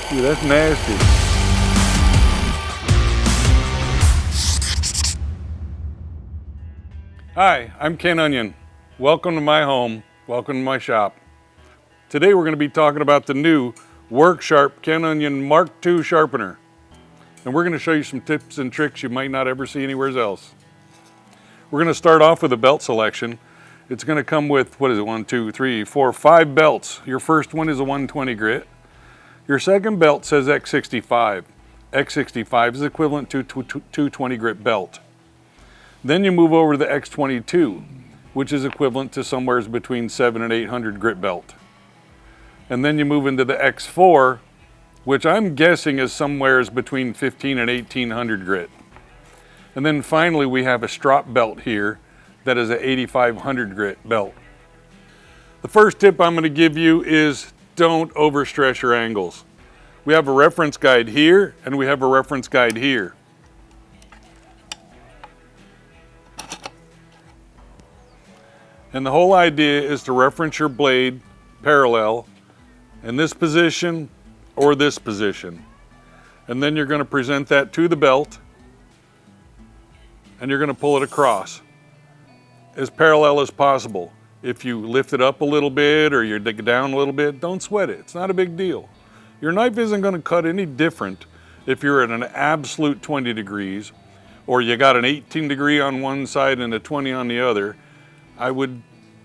Dude, that's nasty. Hi, I'm Ken Onion. Welcome to my home. Welcome to my shop. Today we're going to be talking about the new Work Sharp Ken Onion Mark II Sharpener. And we're going to show you some tips and tricks you might not ever see anywhere else. We're going to start off with a belt selection. It's going to come with, what is it, 1, 2, 3, 4, 5 belts. Your first one is a 120 grit. Your second belt says X65. X65 is equivalent to 220 grit belt. Then you move over to the X22, which is equivalent to somewhere between 700 and 800 grit belt. And then you move into the X4, which I'm guessing is somewhere between 15 and 1800 grit. And then finally we have a Strop belt here that is an 8500 grit belt. The first tip I'm going to give you is don't overstress your angles. We have a reference guide here and we have a reference guide here. And the whole idea is to reference your blade parallel in this position or this position. And then you're going to present that to the belt and you're going to pull it across as parallel as possible. If you lift it up a little bit or you dig it down a little bit, don't sweat it. It's not a big deal. Your knife isn't going to cut any different if you're at an absolute 20 degrees or you got an 18 degree on one side and a 20 on the other. I would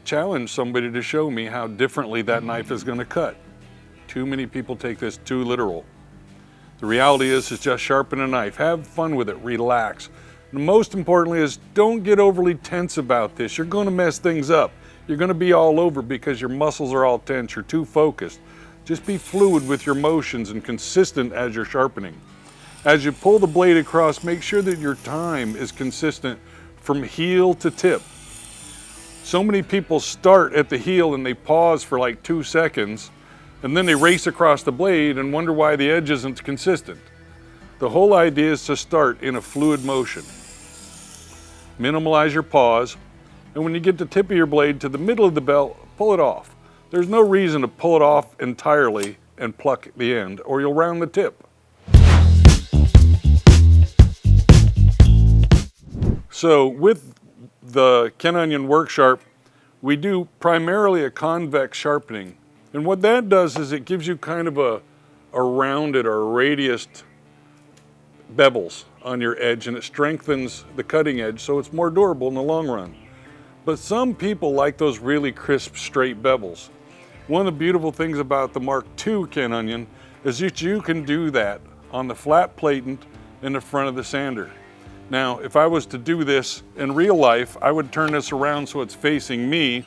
challenge somebody to show me how differently that knife is going to cut. Too many people take this too literal. The reality is just sharpen a knife. Have fun with it. Relax. And most importantly is don't get overly tense about this. You're going to mess things up. You're going to be all over because your muscles are all tense. You're too focused. Just be fluid with your motions and consistent as you're sharpening. As you pull the blade across, make sure that your time is consistent from heel to tip. So many people start at the heel and they pause for like 2 seconds and then they race across the blade and wonder why the edge isn't consistent. The whole idea is to start in a fluid motion. Minimize your pause, and when you get the tip of your blade to the middle of the belt, pull it off. There's no reason to pull it off entirely and pluck the end, or you'll round the tip. So with the Ken Onion Work Sharp, we do primarily a convex sharpening. And what that does is it gives you kind of a rounded or radiused bevels on your edge, and it strengthens the cutting edge so it's more durable in the long run. But some people like those really crisp, straight bevels. One of the beautiful things about the Mark II Ken Onion is that you can do that on the flat Platen in the front of the sander. Now, if I was to do this in real life, I would turn this around so it's facing me,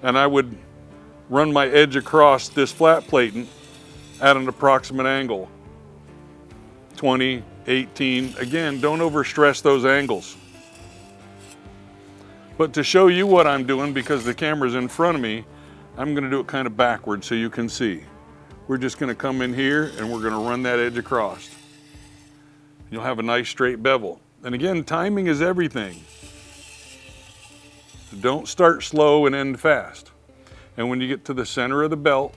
and I would run my edge across this flat Platen at an approximate angle. 20, 18, again, don't overstress those angles. But to show you what I'm doing, because the camera's in front of me, I'm going to do it kind of backwards so you can see. We're just going to come in here and we're going to run that edge across. You'll have a nice straight bevel. And again, timing is everything. Don't start slow and end fast. And when you get to the center of the belt,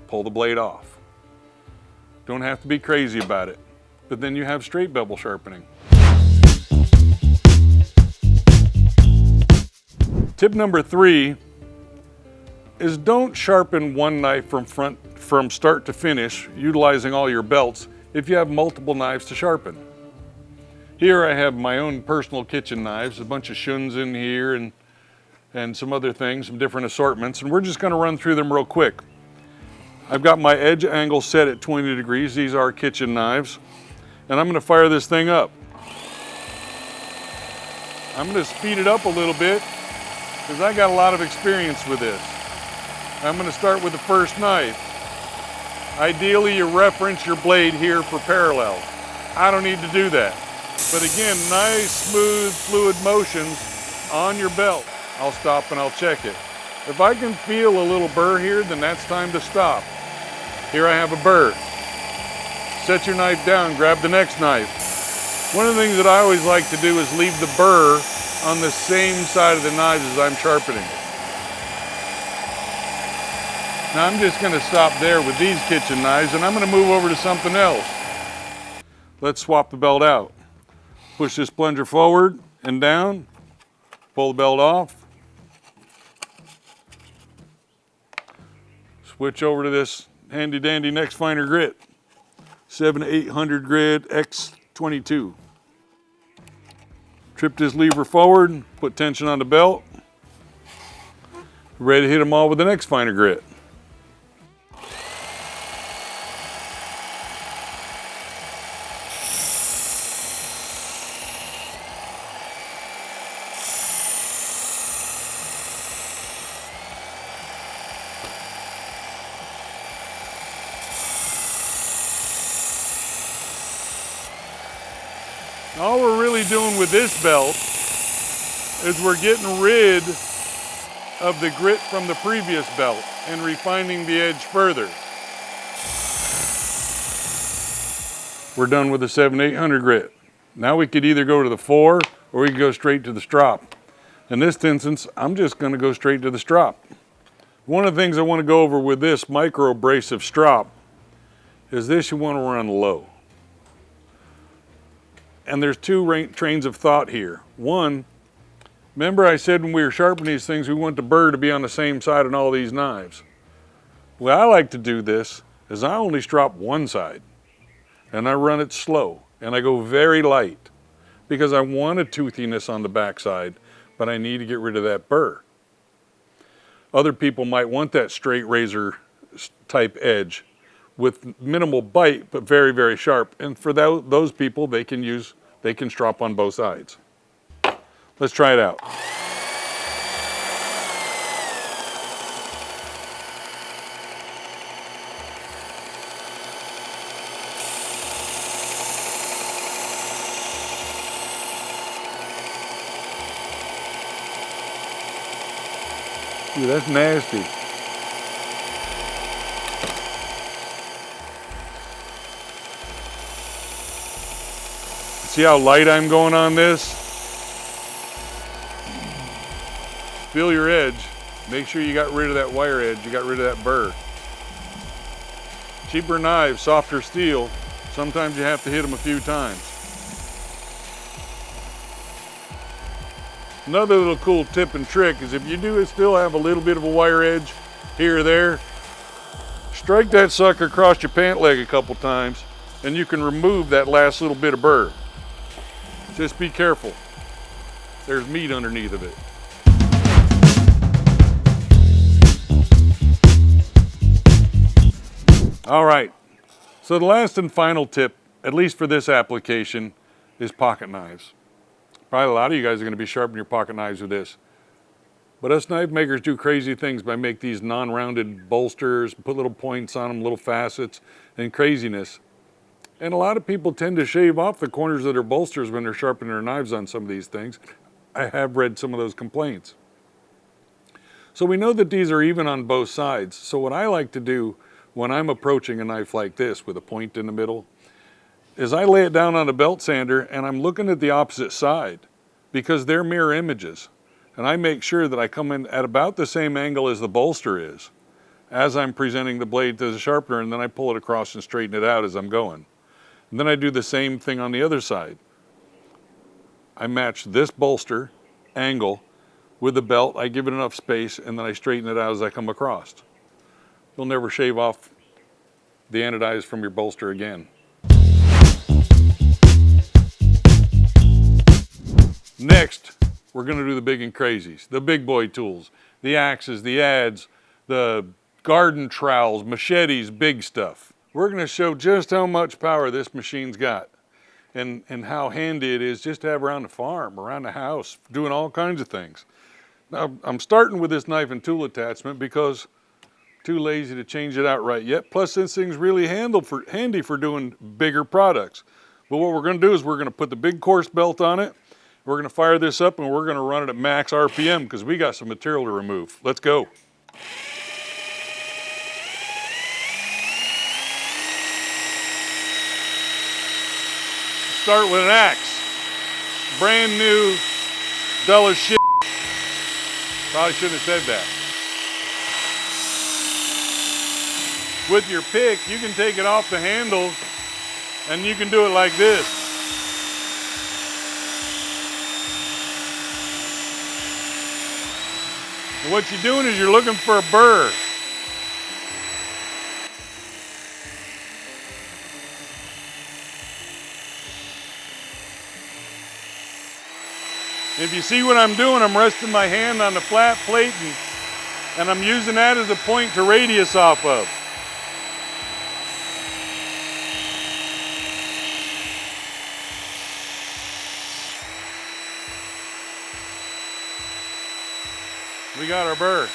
pull the blade off. Don't have to be crazy about it, but then you have straight bevel sharpening. Tip number 3 is don't sharpen one knife from start to finish, utilizing all your belts, if you have multiple knives to sharpen. Here I have my own personal kitchen knives, a bunch of shuns in here and some other things, some different assortments, and we're just going to run through them real quick. I've got my edge angle set at 20 degrees. These are kitchen knives, and I'm going to fire this thing up. I'm going to speed it up a little bit because I got a lot of experience with this. I'm going to start with the first knife. Ideally, you reference your blade here for parallel. I don't need to do that. But again, nice, smooth, fluid motions on your belt. I'll stop and I'll check it. If I can feel a little burr here, then that's time to stop. Here I have a burr. Set your knife down, grab the next knife. One of the things that I always like to do is leave the burr on the same side of the knives as I'm sharpening. Now I'm just going to stop there with these kitchen knives, and I'm going to move over to something else. Let's swap the belt out. Push this plunger forward and down, pull the belt off. Switch over to this handy dandy next finer grit, 7-800 grit X22. Trip this lever forward, put tension on the belt. Ready to hit them all with the next finer grit. All we're really doing with this belt is we're getting rid of the grit from the previous belt and refining the edge further. We're done with the 7-800 grit. Now we could either go to the 4 or we could go straight to the Strop. In this instance, I'm just going to go straight to the Strop. One of the things I want to go over with this micro abrasive Strop is this: you want to run low. And there's two trains of thought here. One, remember I said when we were sharpening these things, we want the burr to be on the same side on all these knives. The way I like to do this is I only strop one side, and I run it slow, and I go very light, because I want a toothiness on the backside, but I need to get rid of that burr. Other people might want that straight razor type edge with minimal bite, but very, very sharp. And for those people, they can strop on both sides. Let's try it out. Dude, that's nasty. See how light I'm going on this? Feel your edge. Make sure you got rid of that wire edge, you got rid of that burr. Cheaper knives, softer steel, sometimes you have to hit them a few times. Another little cool tip and trick is if you do still have a little bit of a wire edge here or there, strike that sucker across your pant leg a couple times and you can remove that last little bit of burr. Just be careful. There's meat underneath of it. All right, so the last and final tip, at least for this application, is pocket knives. Probably a lot of you guys are going to be sharpening your pocket knives with this. But us knife makers do crazy things by make these non-rounded bolsters, put little points on them, little facets, and craziness. And a lot of people tend to shave off the corners of their bolsters when they're sharpening their knives on some of these things. I have read some of those complaints. So we know that these are even on both sides. So what I like to do when I'm approaching a knife like this with a point in the middle is I lay it down on a belt sander and I'm looking at the opposite side because they're mirror images. And I make sure that I come in at about the same angle as the bolster is as I'm presenting the blade to the sharpener, and then I pull it across and straighten it out as I'm going. And then I do the same thing on the other side. I match this bolster angle with the belt, I give it enough space, and then I straighten it out as I come across. You'll never shave off the anodize from your bolster again. Next, we're going to do the big and crazies, the big boy tools, the axes, the adze, the garden trowels, machetes, big stuff. We're going to show just how much power this machine's got and how handy it is just to have around the farm, around the house, doing all kinds of things. Now, I'm starting with this knife and tool attachment because too lazy to change it out right yet. Plus, this thing's really handy for doing bigger products. But what we're going to do is we're going to put the big course belt on it. We're going to fire this up and we're going to run it at max RPM because we got some material to remove. Let's go. Start with an axe. Brand new, dull as shit. Probably shouldn't have said that. With your pick, you can take it off the handle and you can do it like this. And what you're doing is you're looking for a burr. If you see what I'm doing, I'm resting my hand on the flat plate and I'm using that as a point to radius off of. We got our burr.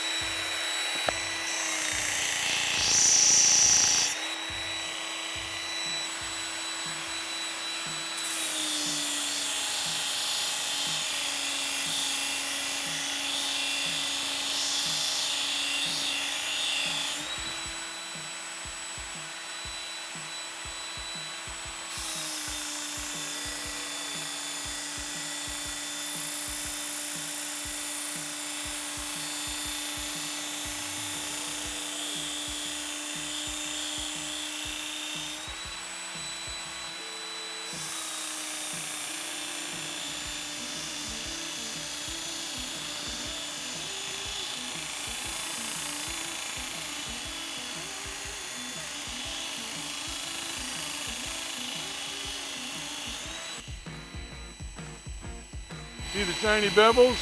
See the tiny bevels?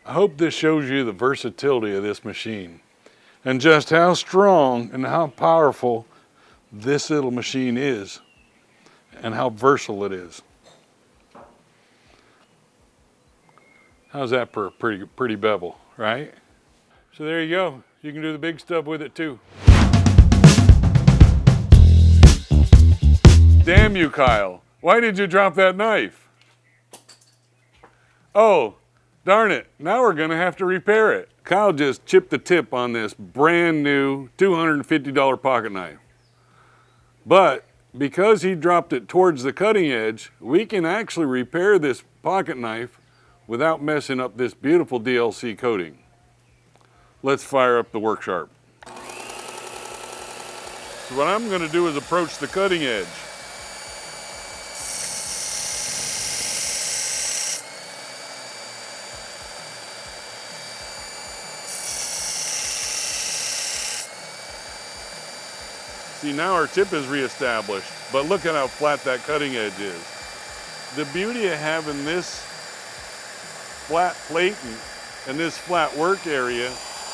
I hope this shows you the versatility of this machine and just how strong and how powerful this little machine is and how versatile it is. How's that for a pretty bevel, right? So there you go. You can do the big stuff with it too. Damn you, Kyle. Why did you drop that knife? Oh, darn it. Now we're gonna have to repair it. Kyle just chipped the tip on this brand new $250 pocket knife. But because he dropped it towards the cutting edge, we can actually repair this pocket knife without messing up this beautiful DLC coating. Let's fire up the work sharp. So what I'm gonna do is approach the cutting edge. See, now our tip is reestablished, but look at how flat that cutting edge is. The beauty of having this flat plate and this flat work area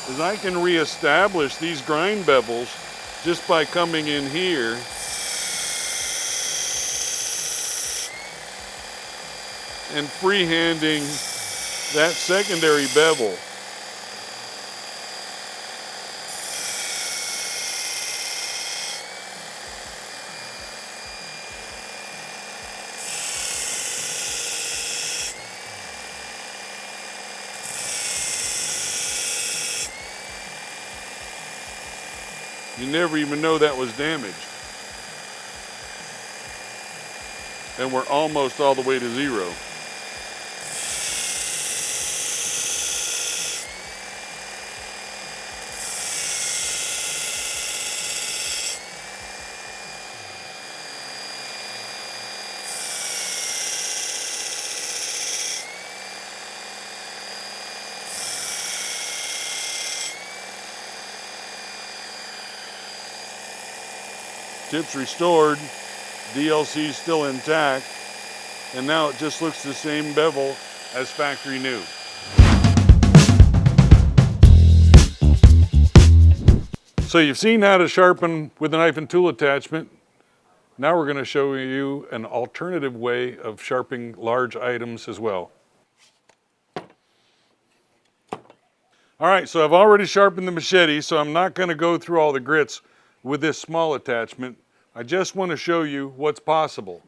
is I can reestablish these grind bevels just by coming in here and freehanding that secondary bevel. You never even know that was damaged. And we're almost all the way to zero. Tip's restored, DLC still intact, and now it just looks the same bevel as factory new. So you've seen how to sharpen with a knife and tool attachment. Now we're going to show you an alternative way of sharpening large items as well. All right, so I've already sharpened the machete, so I'm not going to go through all the grits with this small attachment. I just want to show you what's possible.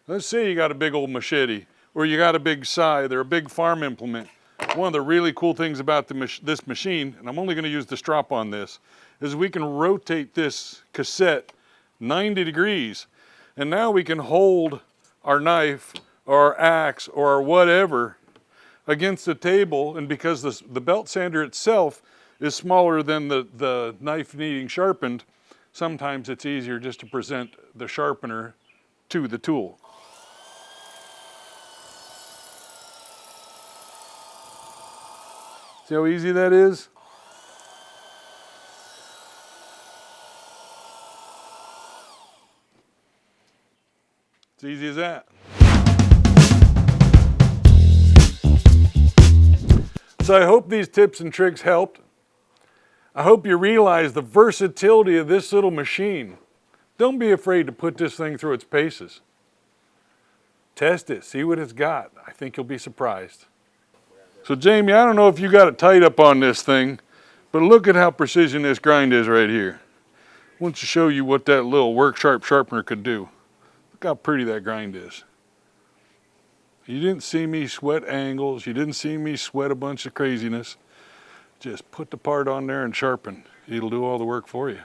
Let's say you got a big old machete, or you got a big scythe, or a big farm implement. One of the really cool things about this machine, and I'm only going to use the Strop on this, is we can rotate this cassette 90 degrees, and now we can hold our knife, or our axe, or whatever against the table, and because the belt sander itself is smaller than the knife needing sharpened, sometimes it's easier just to present the sharpener to the tool. See how easy that is? It's easy as that. So I hope these tips and tricks helped. I hope you realize the versatility of this little machine. Don't be afraid to put this thing through its paces. Test it, see what it's got. I think you'll be surprised. So Jamie, I don't know if you got it tight up on this thing, but look at how precision this grind is right here. I want to show you what that little work sharp sharpener could do. Look how pretty that grind is. You didn't see me sweat angles. You didn't see me sweat a bunch of craziness. Just put the part on there and sharpen. It'll do all the work for you.